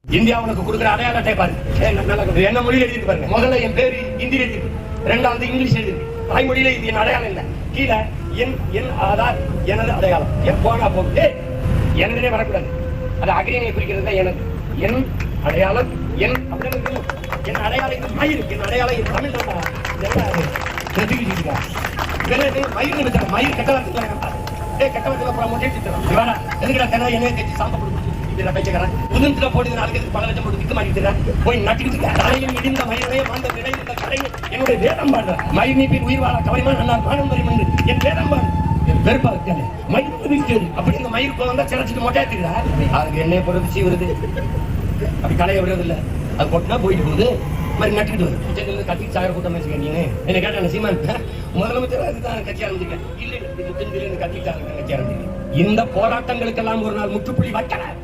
India உனக்கு கொடுக்குற அடையாள அட்டை பாரு. என்ன மொழியில எழுதி பாருங்க. முதல்ல என் பேரு ஹிந்தியில எழுதி, ரெண்டாவது இங்கிலீஷ் எழுதி. தாய்மொழியில இது என் அடையாளம் இல்ல. கீழே என் ஆதார் எனது அடையாளம். என் போனா போட்டு எனதுனே வரக்கூடாது. அது அகிரியங்களை குறிக்கிறது எனது என் அடையாளம். என் அப்படின்னு என் அடையாளம் மயில். என் அடையாளம் தமிழ் மயில் கட்டவாரத்துக்கு கட்டவாரத்துல போற மொழி எடுத்துக்கலாம். எதுக்கடா தெரியல என்ன தேய்ச்சி சாம்ப கொடுத்து உதத்துல போட்டு நாளைக்கு பல லட்சம் போட்டு விற்க மாட்டேங்கிறேன். போய் நட்டுக்கிட்டு தலையில் இடிந்த மயிலே மாந்த நிலையில் கரையில் என்னுடைய வேதம் பாடுறேன். மயில் நீப்பின் உயிர் வாழ கவலைமா நான் பாடம் வரும் என்று என் வேதம் பாடு வெறுப்பா இருக்கேன். மயில் விற்கிறது அப்படி இந்த மயில் வந்தா சிறச்சிட்டு மொட்டை எடுத்துக்கிறா. அதுக்கு எண்ணெய் பொறுத்து சீவுறது அப்படி கலையை விடுறதில்லை. அது போட்டுனா போயிட்டு போகுது மாதிரி நட்டுக்கிட்டு வருது. கத்திட்டு சாகர கூட்டம் வச்சுக்கீங்க. என்ன கேட்டேன் சீமான் முதலமைச்சர் அதுதான் கட்சி ஆரம்பிச்சிருக்கேன். இல்லை கத்திட்டு கட்சி ஆரம்பிச்சிருக்கேன். இந்த போராட்டங்களுக்கெல்லாம் ஒரு நாள் முற்றுப்புள்ளி வைக்கிறேன்.